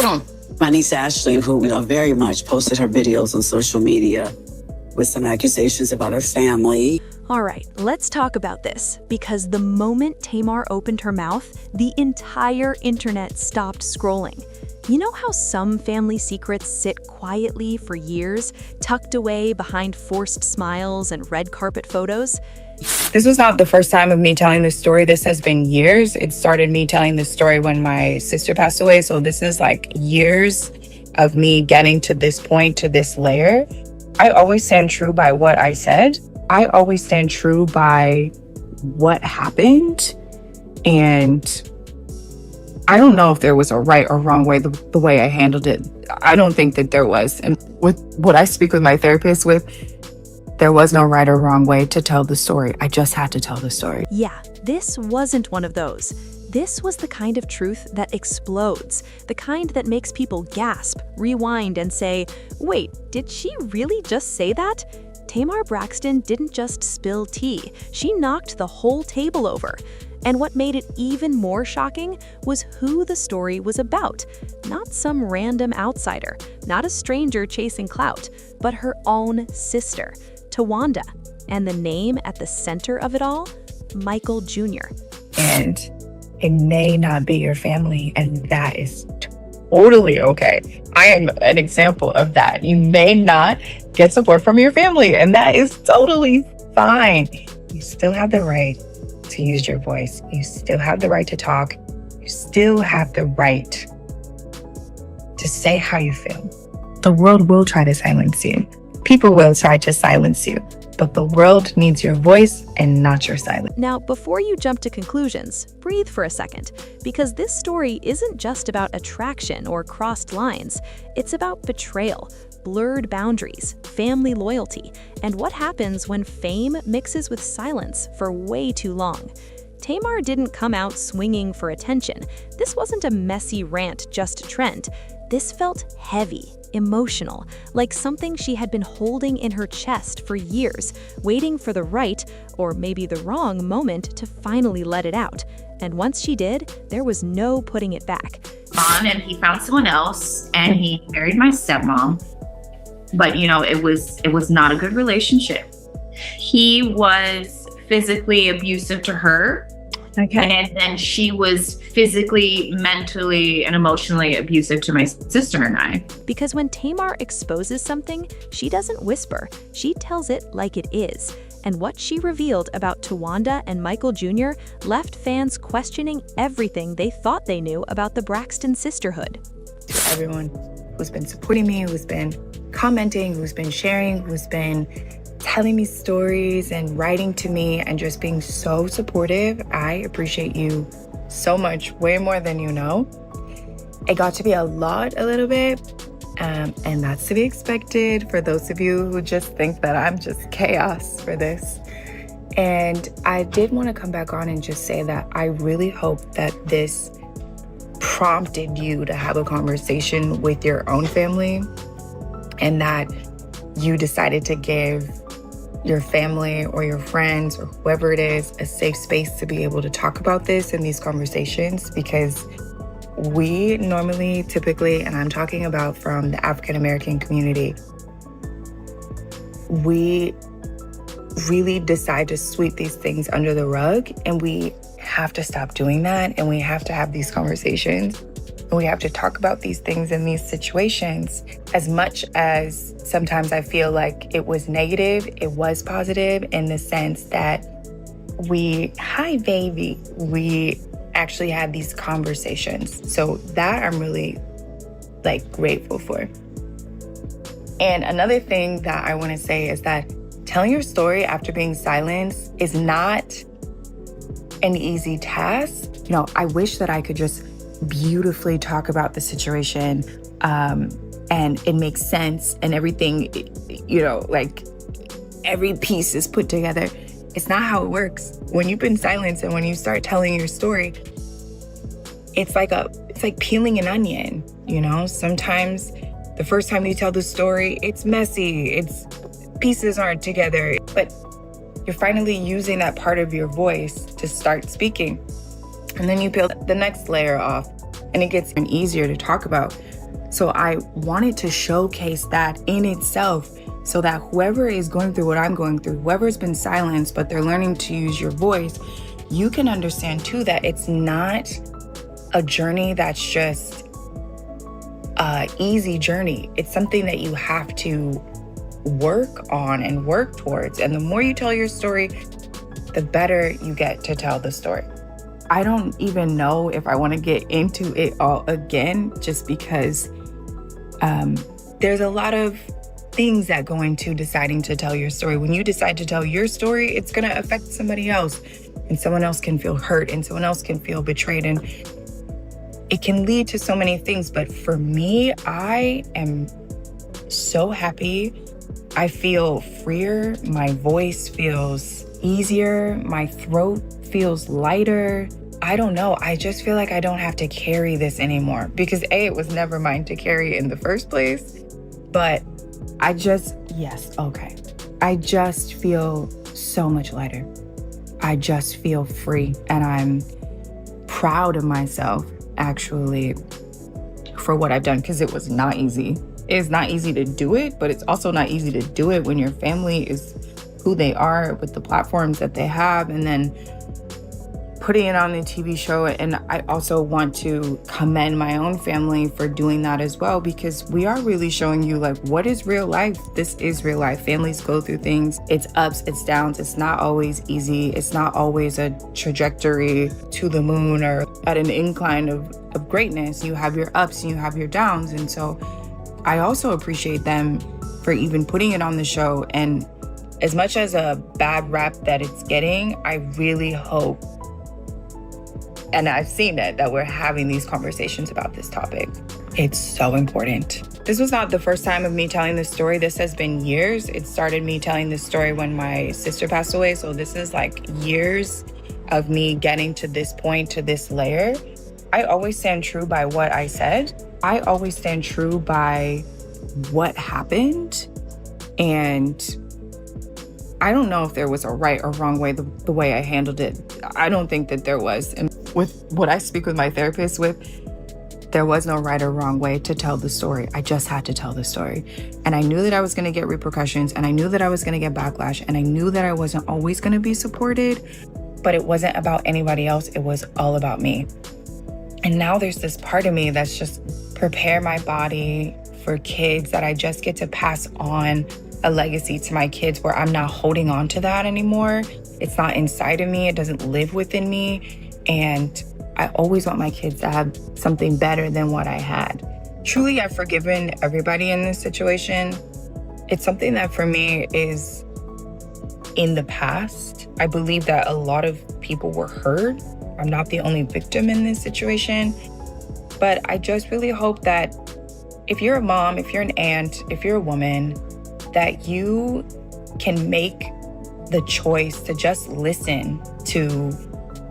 Hold on. My niece Ashley, who very much posted her videos on social media with some accusations about her family. All right, let's talk about this, because the moment Tamar opened her mouth, the entire internet stopped scrolling. You know how some family secrets sit quietly for years, tucked away behind forced smiles and red carpet photos? This was not the first time of me telling this story. This has been years. It started me telling this story when my sister passed away. So this is like years of me getting to this point, to this layer. I always stand true by what I said. I always stand true by what happened. And I don't know if there was a right or wrong way, the way I handled it. I don't think that there was. And with what I speak with my therapist with, there was no right or wrong way to tell the story. I just had to tell the story. Yeah, this wasn't one of those. This was the kind of truth that explodes, the kind that makes people gasp, rewind, and say, wait, did she really just say that? Tamar Braxton didn't just spill tea, she knocked the whole table over. And what made it even more shocking was who the story was about. Not some random outsider, not a stranger chasing clout, but her own sister, Towanda. And the name at the center of it all? Michael Jr. And it may not be your family, and that is totally okay. I am an example of that. You may not get support from your family, and that is totally fine. You still have the right to use your voice. You still have the right to talk. You still have the right to say how you feel. The world will try to silence you. People will try to silence you, but the world needs your voice and not your silence. Now, before you jump to conclusions, breathe for a second, because this story isn't just about attraction or crossed lines. It's about betrayal, blurred boundaries, family loyalty, and what happens when fame mixes with silence for way too long. Tamar didn't come out swinging for attention. This wasn't a messy rant just to trend. This felt heavy, emotional, like something she had been holding in her chest for years, waiting for the right, or maybe the wrong, moment to finally let it out. And once she did, there was no putting it back. And he found someone else, and he married my stepmom. But it was not a good relationship. He was physically abusive to her. Okay. And then she was physically, mentally, and emotionally abusive to my sister and I. Because when Tamar exposes something, she doesn't whisper. She tells it like it is. And what she revealed about Towanda and Michael Jr. left fans questioning everything they thought they knew about the Braxton sisterhood. To everyone who's been supporting me, who's been commenting, who's been sharing, who's been telling me stories and writing to me and just being so supportive. I appreciate you so much, way more than you know. It got to be a little bit, and that's to be expected for those of you who just think that I'm just chaos for this. And I did want to come back on and just say that I really hope that this prompted you to have a conversation with your own family, and that you decided to give your family or your friends or whoever it is a safe space to be able to talk about this in these conversations. Because we normally, typically, and I'm talking about from the African American community, we really decide to sweep these things under the rug, and we have to stop doing that, and we have to have these conversations. And we have to talk about these things in these situations. As much as sometimes I feel like it was negative, it was positive in the sense that we actually had these conversations. So that I'm really grateful for. And another thing that I want to say is that telling your story after being silenced is not an easy task. I wish that I could just beautifully talk about the situation and it makes sense and everything, every piece is put together. It's not how it works. When you've been silenced and when you start telling your story, it's like peeling an onion, Sometimes the first time you tell the story, it's messy, pieces aren't together, but you're finally using that part of your voice to start speaking. And then you peel the next layer off. and it gets easier to talk about. So I wanted to showcase that in itself so that whoever is going through what I'm going through, whoever's been silenced, but they're learning to use your voice, you can understand too that it's not a journey that's just an easy journey. It's something that you have to work on and work towards. And the more you tell your story, the better you get to tell the story. I don't even know if I want to get into it all again, just because there's a lot of things that go into deciding to tell your story. When you decide to tell your story, it's going to affect somebody else, and someone else can feel hurt, and someone else can feel betrayed, and it can lead to so many things. But for me, I am so happy. I feel freer. My voice feels easier. My throat feels lighter. I don't know. I just feel like I don't have to carry this anymore, because A, it was never mine to carry in the first place. But I just feel so much lighter. I just feel free, and I'm proud of myself actually for what I've done, because it was not easy. It's not easy to do it, but it's also not easy to do it when your family is who they are with the platforms that they have, and then putting it on the TV show. And I also want to commend my own family for doing that as well, because we are really showing you like what is real life. This is real life. Families go through things. It's ups, it's downs. It's not always easy. It's not always a trajectory to the moon or at an incline of greatness. You have your ups and you have your downs. And so I also appreciate them for even putting it on the show. And as much as a bad rap that it's getting, I really hope, and I've seen it, that we're having these conversations about this topic. It's so important. This was not the first time of me telling this story. This has been years. It started me telling this story when my sister passed away. So this is like years of me getting to this point, to this layer. I always stand true by what I said. I always stand true by what happened. And I don't know if there was a right or wrong way, the way I handled it. I don't think that there was. And with what I speak with my therapist with, there was no right or wrong way to tell the story. I just had to tell the story. And I knew that I was going to get repercussions, and I knew that I was going to get backlash, and I knew that I wasn't always going to be supported, but it wasn't about anybody else. It was all about me. And now there's this part of me that's just prepare my body for kids, that I just get to pass on a legacy to my kids where I'm not holding on to that anymore. It's not inside of me. It doesn't live within me. And I always want my kids to have something better than what I had. Truly, I've forgiven everybody in this situation. It's something that for me is in the past. I believe that a lot of people were hurt. I'm not the only victim in this situation. But I just really hope that if you're a mom, if you're an aunt, if you're a woman, that you can make the choice to just listen to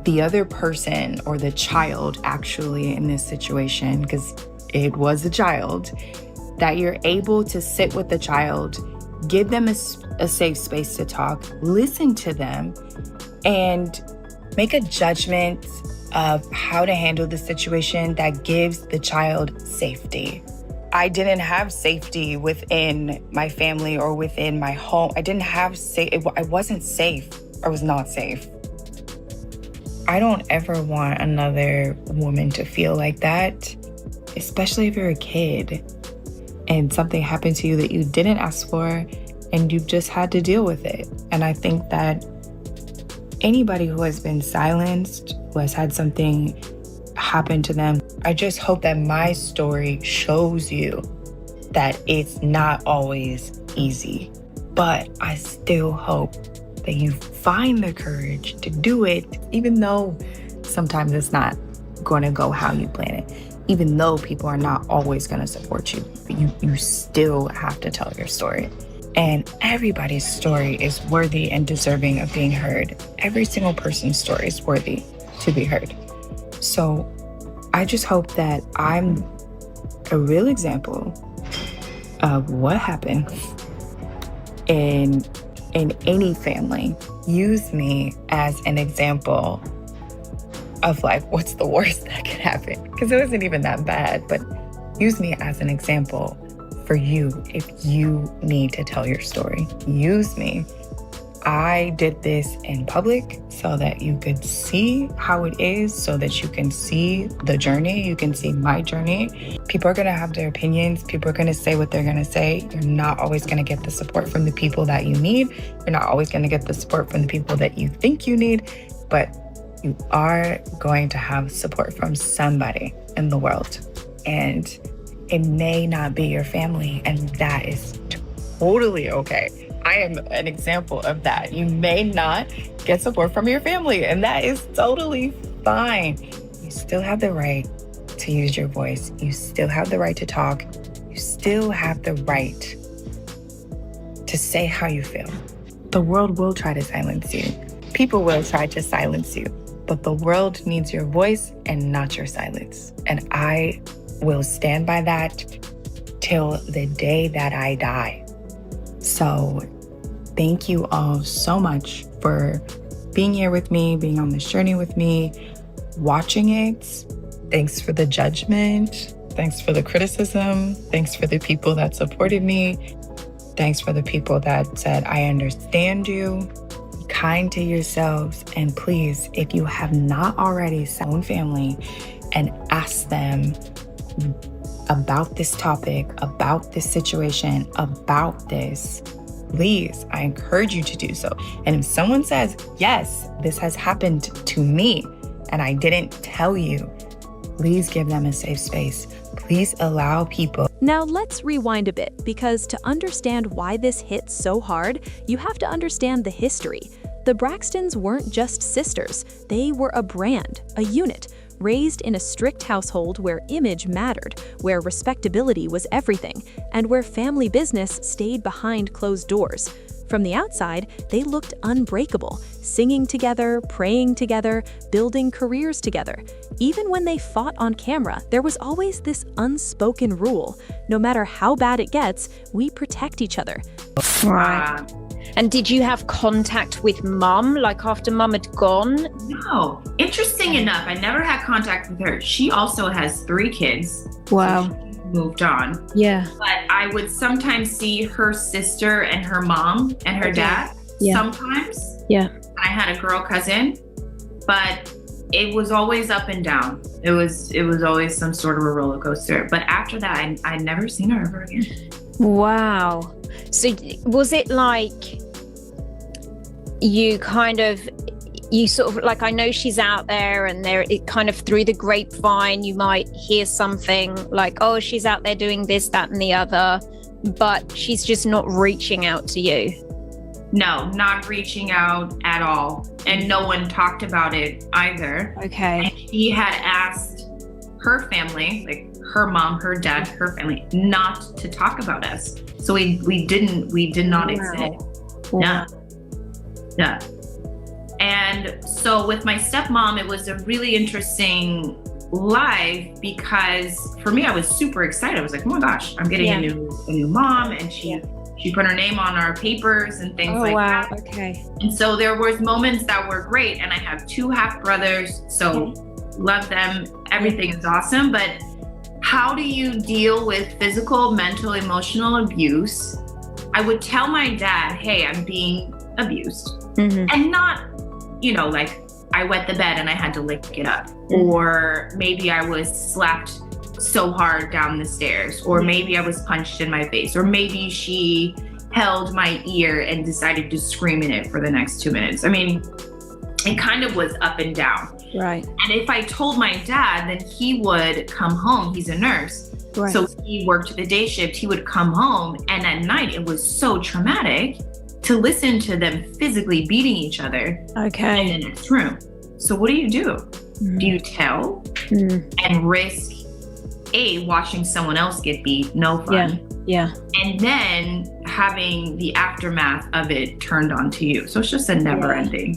the other person, or the child actually in this situation, because it was a child, that you're able to sit with the child, give them a safe space to talk, listen to them, and make a judgment of how to handle the situation that gives the child safety. I didn't have safety within my family or within my home. I didn't have I wasn't safe. I was not safe. I don't ever want another woman to feel like that, especially if you're a kid and something happened to you that you didn't ask for and you've just had to deal with it. And I think that anybody who has been silenced, who has had something happen to them, I just hope that my story shows you that it's not always easy. But I still hope that you find the courage to do it, even though sometimes it's not going to go how you plan it, even though people are not always going to support you. You still have to tell your story. And everybody's story is worthy and deserving of being heard. Every single person's story is worthy to be heard. So I just hope that I'm a real example of what happened in any family. Use me as an example of like, what's the worst that could happen? Because it wasn't even that bad, but use me as an example for you if you need to tell your story. Use me. I did this in public so that you could see how it is, so that you can see the journey, you can see my journey. People are gonna have their opinions. People are gonna say what they're gonna say. You're not always gonna get the support from the people that you need. You're not always gonna get the support from the people that you think you need, but you are going to have support from somebody in the world. And it may not be your family, and that is totally okay. I am an example of that. You may not get support from your family, and that is totally fine. You still have the right to use your voice. You still have the right to talk. You still have the right to say how you feel. The world will try to silence you. People will try to silence you, but the world needs your voice and not your silence. And I will stand by that till the day that I die. So thank you all so much for being here with me, being on this journey with me, watching it. Thanks for the judgment. Thanks for the criticism. Thanks for the people that supported me. Thanks for the people that said, I understand you. Be kind to yourselves. And please, if you have not already, own family and ask them about this topic, about this situation, about this, please, I encourage you to do so. And if someone says, yes, this has happened to me and I didn't tell you, please give them a safe space. Please allow people. Now let's rewind a bit, because to understand why this hit so hard, you have to understand the history. The Braxtons weren't just sisters. They were a brand, a unit, raised in a strict household where image mattered, where respectability was everything, and where family business stayed behind closed doors. From the outside, they looked unbreakable, singing together, praying together, building careers together. Even when they fought on camera, there was always this unspoken rule. No matter how bad it gets, we protect each other. Right. And did you have contact with mum, like after mum had gone? No. Interesting enough, I never had contact with her. She also has 3 kids. Wow. So she moved on. Yeah. But I would sometimes see her sister and her mom and her dad sometimes. Yeah. I had a girl cousin, but it was always up and down. It was always some sort of a roller coaster. But after that, I'd never seen her ever again. Wow. So was it like you sort of like, I know she's out there and there, it kind of through the grapevine, you might hear something like, oh, she's out there doing this, that, and the other, but she's just not reaching out to you? No, not reaching out at all. And no one talked about it either. Okay. And she had asked her family, like her mom, her dad, her family, not to talk about us. So we did not exist. Wow. Yeah. And so with my stepmom, it was a really interesting life, because for me, I was super excited. I was like, oh my gosh, I'm getting a new mom, and she put her name on our papers and things that. Okay. And so there was moments that were great, and I have 2 half brothers, so love them. Everything is awesome, but how do you deal with physical, mental, emotional abuse? I would tell my dad, hey, I'm being abused. And not, like I wet the bed and I had to lick it up. Or maybe I was slapped so hard down the stairs. Or maybe I was punched in my face. Or maybe she held my ear and decided to scream in it for the next 2 minutes. I mean, it kind of was up and down. Right. And if I told my dad, then he would come home. He's a nurse. Right. So he worked the day shift. He would come home, and at night it was so traumatic to listen to them physically beating each other Okay. in the next room. So what do? Do you tell and risk watching someone else get beat? No fun. Yeah. And then having the aftermath of it turned onto you. So it's just a never ending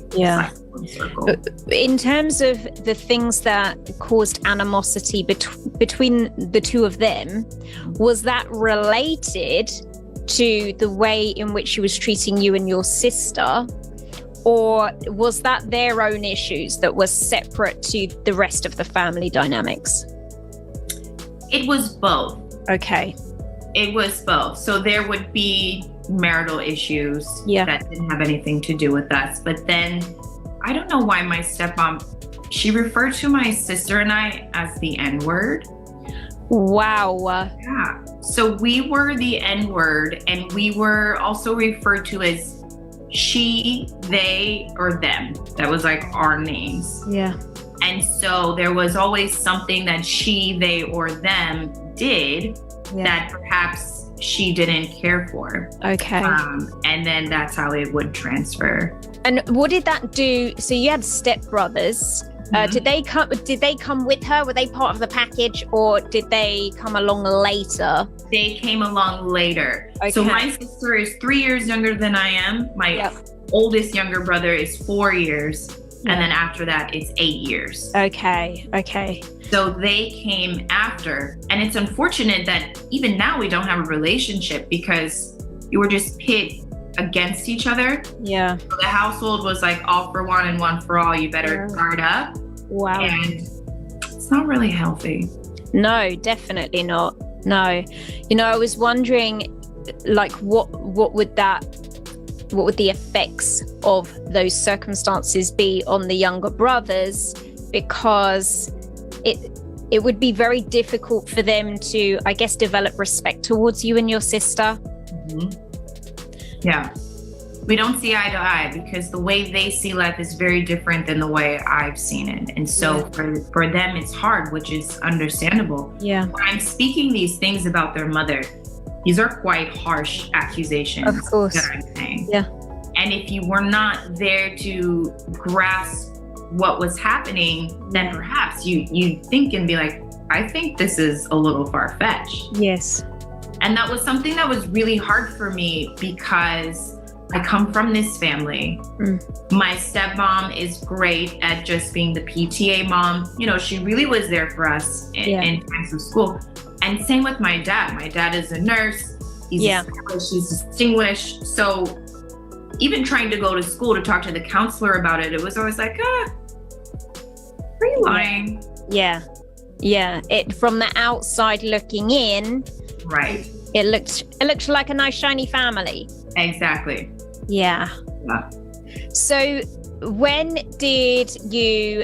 circle. In terms of the things that caused animosity between the 2 of them, was that related to the way in which she was treating you and your sister? Or was that their own issues that were separate to the rest of the family dynamics? It was both. Okay. It was both. So there would be marital issues Yeah. that didn't have anything to do with us. But then I don't know why my stepmom, she referred to my sister and I as the N-word. Wow. Yeah. So we were the N-word, and we were also referred to as she, they, or them. That was like our names. Yeah. And so there was always something that she, they, or them did that perhaps she didn't care for. Okay. And then that's how it would transfer. And what did that do? So you had stepbrothers. Did they come with her? Were they part of the package, or did they come along later? They came along later. Okay. So my sister is 3 years younger than I am. My oldest younger brother is 4 years. And then after that, it's 8 years. Okay. So they came after. And it's unfortunate that even now we don't have a relationship because you were just pit against each other. Yeah. So the household was like all for one and one for all. You better guard up. Wow. And it's not really healthy. No, definitely not. No. You know, I was wondering, like, what would the effects of those circumstances be on the younger brothers? Because it would be very difficult for them to, I guess, develop respect towards you and your sister. Yeah. We don't see eye to eye because the way they see life is very different than the way I've seen it. And so for them, it's hard, which is understandable. Yeah. When I'm speaking these things about their mother, these are quite harsh accusations Of course. that I'm saying. Yeah. And if you were not there to grasp what was happening, then perhaps you'd think and be like, I think this is a little far-fetched. Yes. And that was something that was really hard for me because I come from this family. My stepmom is great at just being the PTA mom. You know, she really was there for us in times of school. And same with my dad. My dad is a nurse. He's distinguished. So even trying to go to school to talk to the counselor about it, it was always like, are you lying? Yeah. It from the outside looking in, right? It looked like a nice shiny family. Exactly. Yeah. So when did you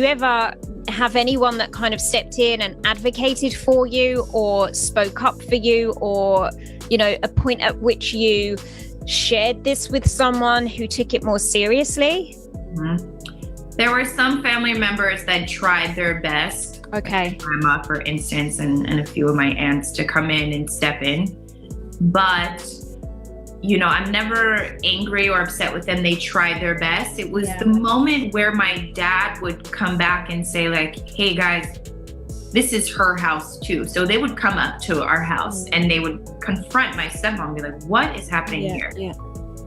ever have anyone that kind of stepped in and advocated for you or spoke up for you, or, you know, a point at which you shared this with someone who took it more seriously? There were some family members that tried their best. Okay. Grandma, for instance, and a few of my aunts to come in and step in. But, you know, I'm never angry or upset with them. They tried their best. It was the moment where my dad would come back and say, like, hey guys, this is her house too. So they would come up to our house and they would confront my stepmom and be like, what is happening here? Yeah.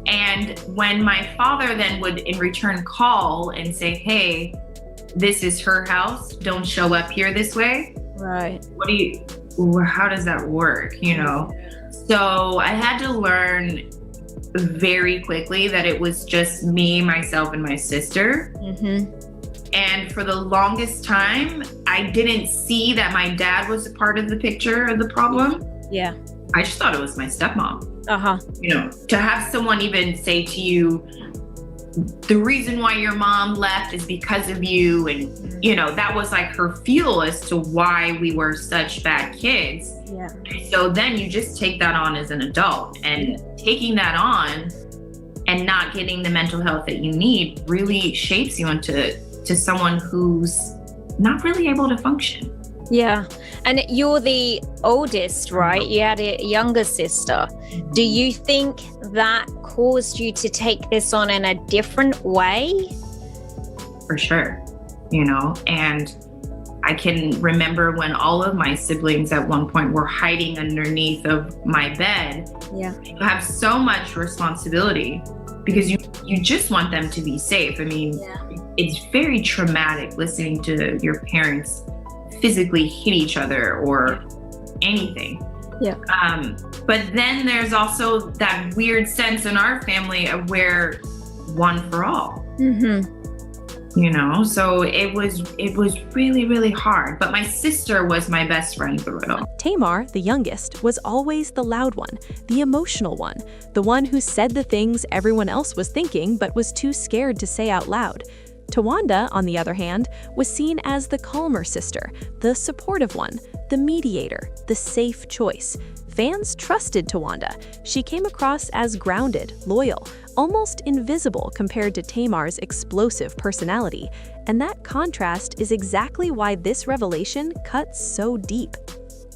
And when my father then would in return call and say, hey, this is her house, don't show up here this way. Right. How does that work? You know? So I had to learn very quickly that it was just me, myself, and my sister. And for the longest time, I didn't see that my dad was a part of the picture of the problem. Yeah. I just thought it was my stepmom. You know, to have someone even say to you, the reason why your mom left is because of you. And, you know, that was like her fuel as to why we were such bad kids. Yeah. So then you just take that on as an adult, and taking that on and not getting the mental health that you need really shapes you into someone who's not really able to function. Yeah. And you're the oldest, right? You had a younger sister. Do you think that caused you to take this on in a different way? For sure, you know, and I can remember when all of my siblings at one point were hiding underneath of my bed. Yeah. You have so much responsibility because you just want them to be safe. I mean, it's very traumatic listening to your parents physically hit each other or anything. Yeah. But then there's also that weird sense in our family of where one for all. Mm-hmm. So it was really, really hard. But my sister was my best friend through it all. Tamar, the youngest, was always the loud one, the emotional one, the one who said the things everyone else was thinking but was too scared to say out loud. Towanda, on the other hand, was seen as the calmer sister, the supportive one, the mediator, the safe choice. Fans trusted Towanda. She came across as grounded, loyal, almost invisible compared to Tamar's explosive personality. And that contrast is exactly why this revelation cuts so deep.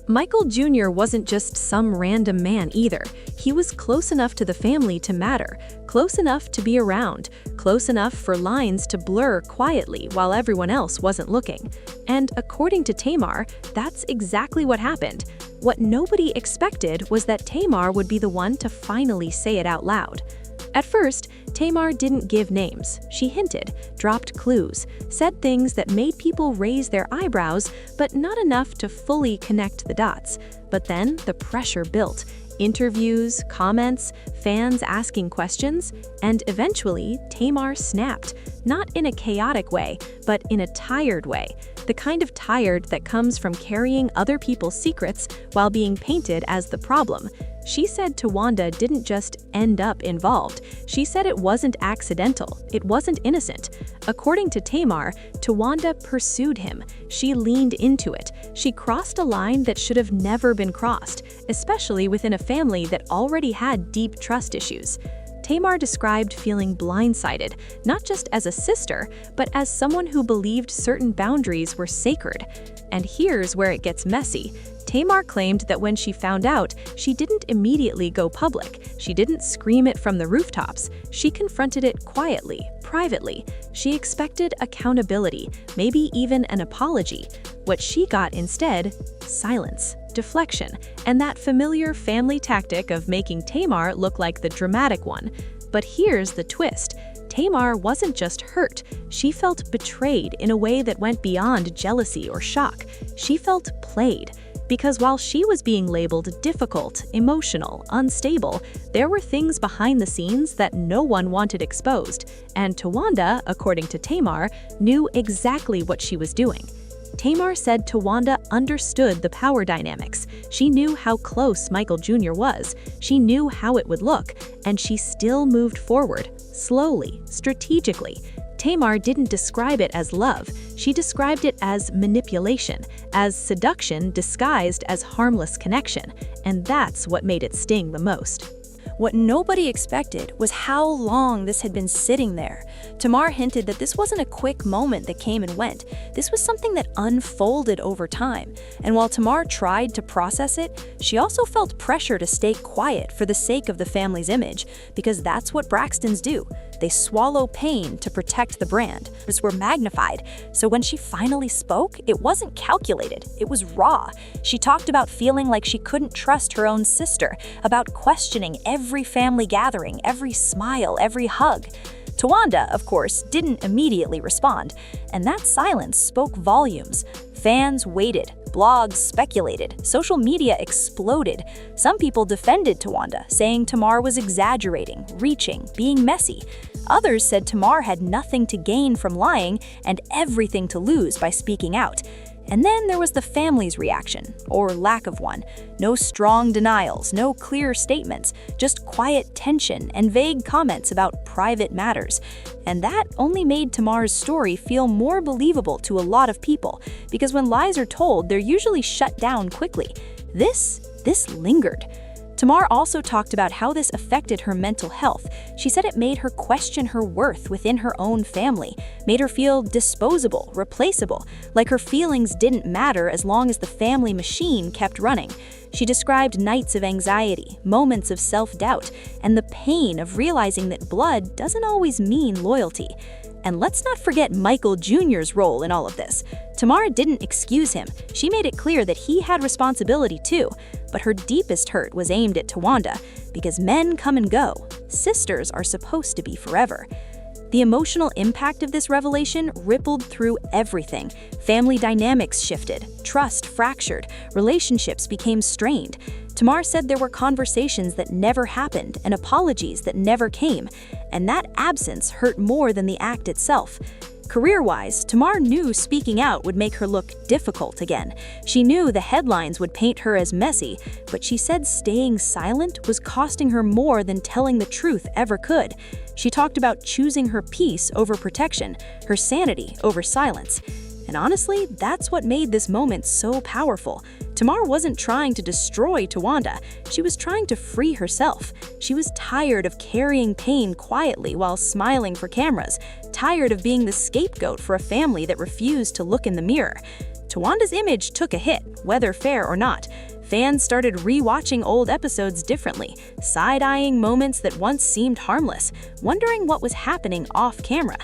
Michael Jr. wasn't just some random man either. He was close enough to the family to matter, close enough to be around, close enough for lines to blur quietly while everyone else wasn't looking. And according to Tamar, that's exactly what happened. What nobody expected was that Tamar would be the one to finally say it out loud. At first, Tamar didn't give names. She hinted, dropped clues, said things that made people raise their eyebrows, but not enough to fully connect the dots. But then the pressure built. Interviews, comments, fans asking questions, and eventually Tamar snapped. Not in a chaotic way, but in a tired way. The kind of tired that comes from carrying other people's secrets while being painted as the problem. She said Towanda didn't just end up involved. She said it wasn't accidental. It wasn't innocent. According to Tamar, Towanda pursued him. She leaned into it. She crossed a line that should have never been crossed, especially within a family that already had deep trust issues. Tamar described feeling blindsided, not just as a sister, but as someone who believed certain boundaries were sacred. And here's where it gets messy. Tamar claimed that when she found out, she didn't immediately go public. She didn't scream it from the rooftops. She confronted it quietly, privately. She expected accountability, maybe even an apology. What she got instead, silence, deflection, and that familiar family tactic of making Tamar look like the dramatic one. But here's the twist. Tamar wasn't just hurt. She felt betrayed in a way that went beyond jealousy or shock. She felt played. Because while she was being labeled difficult, emotional, unstable, there were things behind the scenes that no one wanted exposed. And Towanda, according to Tamar, knew exactly what she was doing. Tamar said Towanda understood the power dynamics. She knew how close Michael Jr. was. She knew how it would look, and she still moved forward, slowly, strategically. Tamar didn't describe it as love. She described it as manipulation, as seduction disguised as harmless connection, and that's what made it sting the most. What nobody expected was how long this had been sitting there. Tamar hinted that this wasn't a quick moment that came and went. This was something that unfolded over time. And while Tamar tried to process it, she also felt pressure to stay quiet for the sake of the family's image, because that's what Braxtons do. They swallow pain to protect the brand. These were magnified. So when she finally spoke, it wasn't calculated. It was raw. She talked about feeling like she couldn't trust her own sister, about questioning every family gathering, every smile, every hug. Towanda, of course, didn't immediately respond, and that silence spoke volumes. Fans waited, blogs speculated, social media exploded. Some people defended Towanda, saying Tamar was exaggerating, reaching, being messy. Others said Tamar had nothing to gain from lying and everything to lose by speaking out. And then there was the family's reaction, or lack of one. No strong denials, no clear statements, just quiet tension and vague comments about private matters. And that only made Tamar's story feel more believable to a lot of people, because when lies are told, they're usually shut down quickly. This lingered. Tamar also talked about how this affected her mental health. She said it made her question her worth within her own family, made her feel disposable, replaceable, like her feelings didn't matter as long as the family machine kept running. She described nights of anxiety, moments of self-doubt, and the pain of realizing that blood doesn't always mean loyalty. And let's not forget Michael Jr.'s role in all of this. Tamar didn't excuse him. She made it clear that he had responsibility too. But her deepest hurt was aimed at Towanda, because men come and go. Sisters are supposed to be forever. The emotional impact of this revelation rippled through everything. Family dynamics shifted, trust fractured, relationships became strained. Tamar said there were conversations that never happened and apologies that never came. and that absence hurt more than the act itself. Career-wise, Tamar knew speaking out would make her look difficult again. She knew the headlines would paint her as messy, but she said staying silent was costing her more than telling the truth ever could. She talked about choosing her peace over protection, her sanity over silence. And honestly, that's what made this moment so powerful. Tamar wasn't trying to destroy Towanda. She was trying to free herself. She was tired of carrying pain quietly while smiling for cameras, tired of being the scapegoat for a family that refused to look in the mirror. Towanda's image took a hit, whether fair or not. Fans started re-watching old episodes differently, side-eyeing moments that once seemed harmless, wondering what was happening off camera.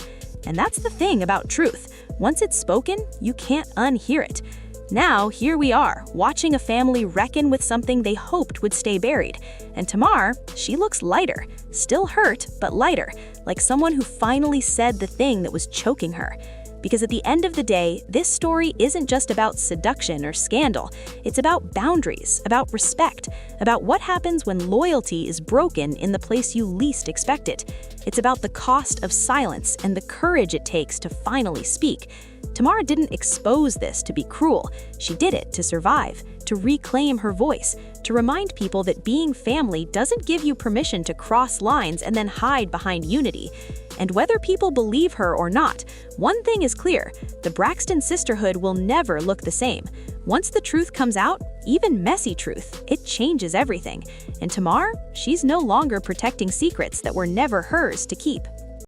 And that's the thing about truth. Once it's spoken, you can't unhear it. Now, here we are, watching a family reckon with something they hoped would stay buried. And Tamar, she looks lighter, still hurt, but lighter, like someone who finally said the thing that was choking her. Because at the end of the day, this story isn't just about seduction or scandal. It's about boundaries, about respect, about what happens when loyalty is broken in the place you least expect it. It's about the cost of silence and the courage it takes to finally speak. Tamar didn't expose this to be cruel. She did it to survive, to reclaim her voice, to remind people that being family doesn't give you permission to cross lines and then hide behind unity. And whether people believe her or not, one thing is clear: the Braxton sisterhood will never look the same. Once the truth comes out, even messy truth, it changes everything. And Tamar, she's no longer protecting secrets that were never hers to keep.